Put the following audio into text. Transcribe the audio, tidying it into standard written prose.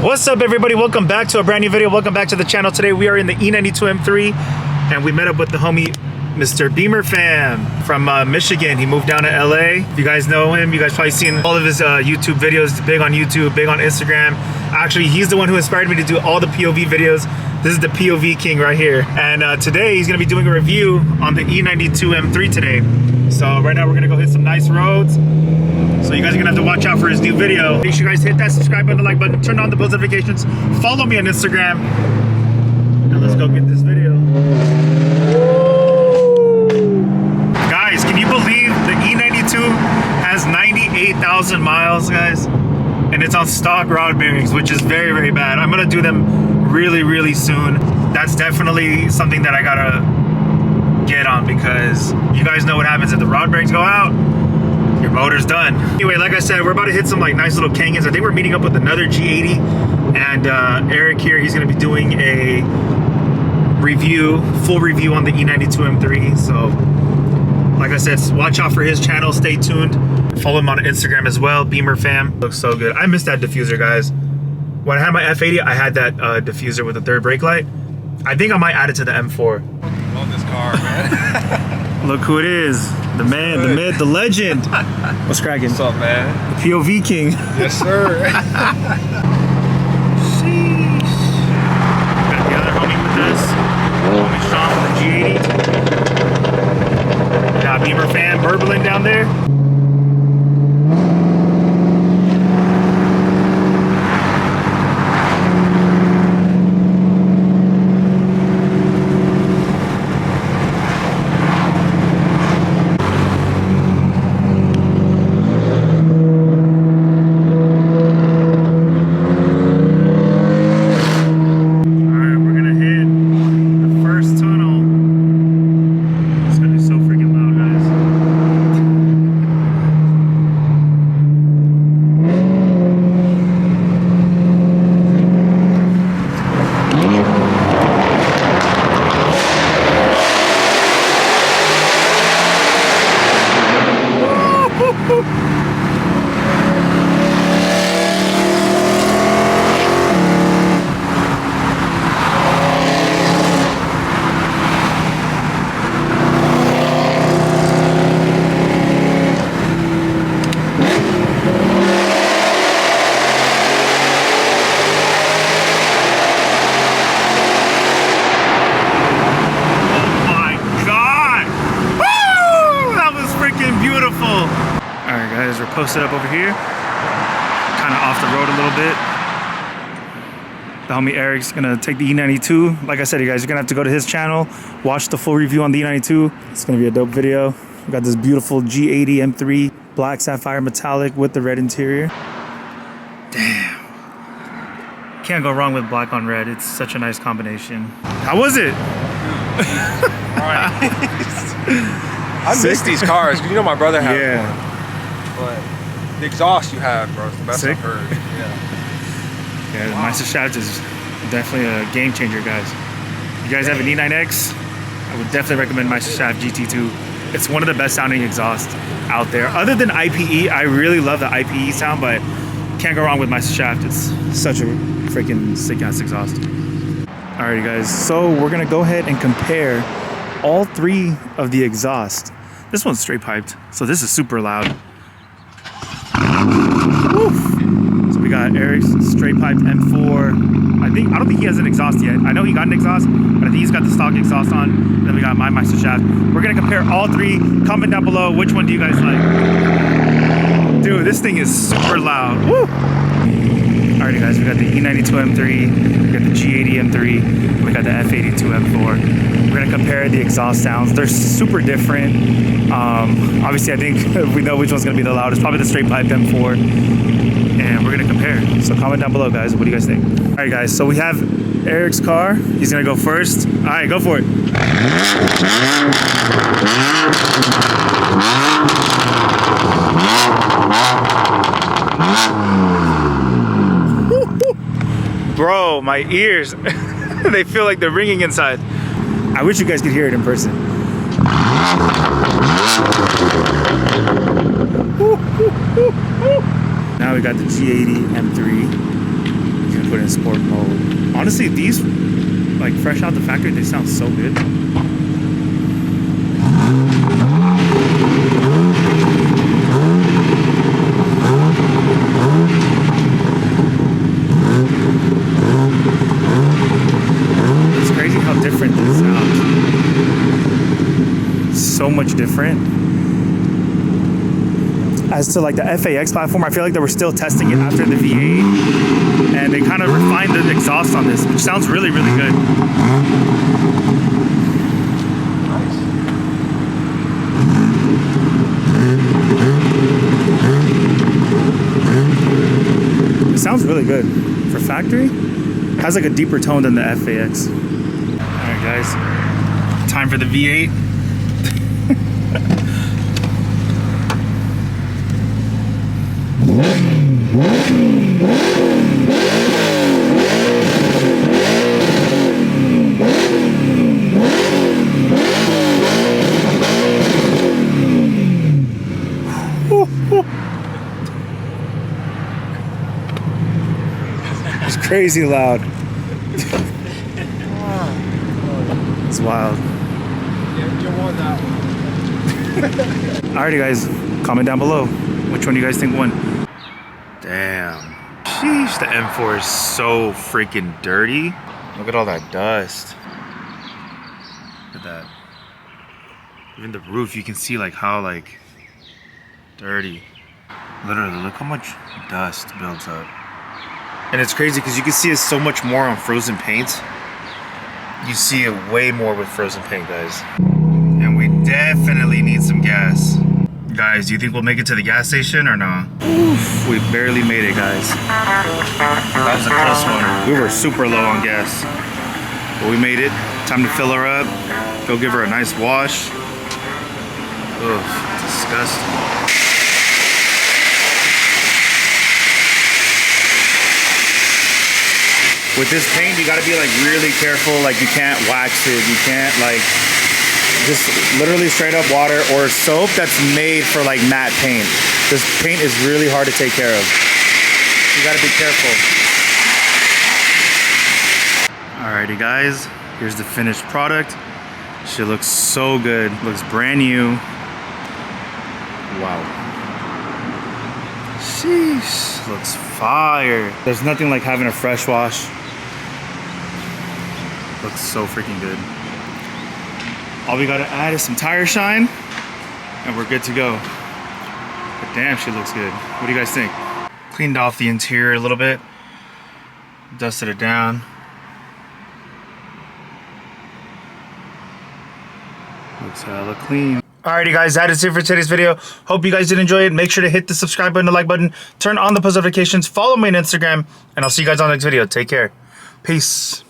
What's up, everybody? Welcome back to a brand new video. Welcome back to the channel. Today we are in the E92 M3 and we met up with the homie Mr. Beamer Fam from Michigan. He moved down to LA. If you guys know him, you guys probably seen all of his YouTube videos. Big on YouTube, big on Instagram. Actually, he's the one who inspired me to do all the POV videos. This is the POV king right here. And today he's gonna be doing a review on the E92 M3 today. So right now we're gonna go hit some nice roads. So you guys are gonna have to watch out for his new video. Make sure you guys hit that subscribe button, the like button, turn on the post notifications, follow me on Instagram. Now let's go get this video. Guys, can you believe the E92 has 98,000 miles, guys? And it's on stock rod bearings, which is very, very bad. I'm gonna do them really, really soon. That's definitely something that I gotta get on, because you guys know what happens if the rod bearings go out, your motor's done. Anyway, like I said, we're about to hit some like nice little canyons. I think we're meeting up with another G80, and Eric here, he's gonna be doing a review, full review on the E92 M3. So like I said, watch out for his channel, stay tuned. Follow him on Instagram as well, Beamer Fam. Looks so good. I missed that diffuser, guys. When I had my F80, I had that diffuser with the third brake light. I think I might add it to the M4. Love this car, man. Look who it is. The man, the myth, the legend. What's cracking? What's up, man? The POV king. Yes, sir. Sheesh. Got the other homie with us. Homie Sean with the G80. Got Beamer Fan burbling down there. Posted up over here, kind of off the road a little bit. The homie Eric's gonna take the E92. Like I said, you guys are gonna have to go to his channel, watch the full review on the E92. It's gonna be a dope video. We got this beautiful G80 M3 black sapphire metallic with the red interior. Damn, can't go wrong with black on red. It's such a nice combination. How was it? I miss these cars. You know my brother has one. But the exhaust you have, bro, is the best I've heard. Yeah, the Meister shaft is definitely a game changer, guys. You guys have an E9X, I would definitely recommend Meister shaft GT2. It's one of the best sounding exhausts out there. Other than IPE, I really love the IPE sound, but can't go wrong with Meister shaft. It's such a freaking sick ass exhaust. Alrighty, guys, so we're gonna go ahead and compare all three of the exhausts. This one's straight piped, so this is super loud. Woof. So we got Eric's straight pipe M4. I don't think he has an exhaust yet. I know he got an exhaust, but I think he's got the stock exhaust on. And then we got my Meister shaft. We're gonna compare all three. Comment down below, which one do you guys like? Dude, this thing is super loud. Woo! Alrighty, guys, we got the E92 M3, we got the G80 M3, we got the F82 M4. We're gonna compare the exhaust sounds. They're super different. Obviously, I think we know which one's gonna be the loudest. Probably the straight pipe M4. And we're gonna compare. So comment down below, guys. What do you guys think? All right, guys. So we have Eric's car. He's gonna go first. All right, go for it. Bro, my ears, they feel like they're ringing inside. I wish you guys could hear it in person. Now we got the G80 M3. He's gonna put put in sport mode. Honestly, these, like fresh out the factory, they sound so good. It's crazy how different this sounds. So much different. As to like the FAX platform, I feel like they were still testing it after the V8, and they kind of refined the exhaust on this, which sounds really, really good. It sounds really good. For factory, it has like a deeper tone than the FAX. Alright guys, time for the V8. It's crazy loud. It's wild. You want that one. Alrighty guys, comment down below which one you guys think won. Damn. Sheesh, the M4 is so freaking dirty. Look at all that dust. Look at that. Even the roof, you can see like how like dirty. Literally, look how much dust builds up. And it's crazy because you can see it so much more on frozen paint. You see it way more with frozen paint, guys. And we definitely need some gas. Guys, do you think we'll make it to the gas station or not? Oof, we barely made it, guys. That was a close one. We were super low on gas. But we made it. Time to fill her up. Go give her a nice wash. Ugh, disgusting. With this paint, you gotta be like really careful. Like you can't wax it. You can't like, just literally straight up water or soap that's made for like matte paint. This paint is really hard to take care of. You gotta be careful. Alrighty guys, here's the finished product. She looks so good. Looks brand new. Wow. Sheesh, looks fire. There's nothing like having a fresh wash. Looks so freaking good. All we gotta add is some tire shine and we're good to go. But damn, she looks good. What do you guys think? Cleaned off the interior a little bit. Dusted it down. Looks hella clean. Alrighty guys, that is it for today's video. Hope you guys did enjoy it. Make sure to hit the subscribe button, the like button, turn on the post notifications, follow me on Instagram, and I'll see you guys on the next video. Take care. Peace.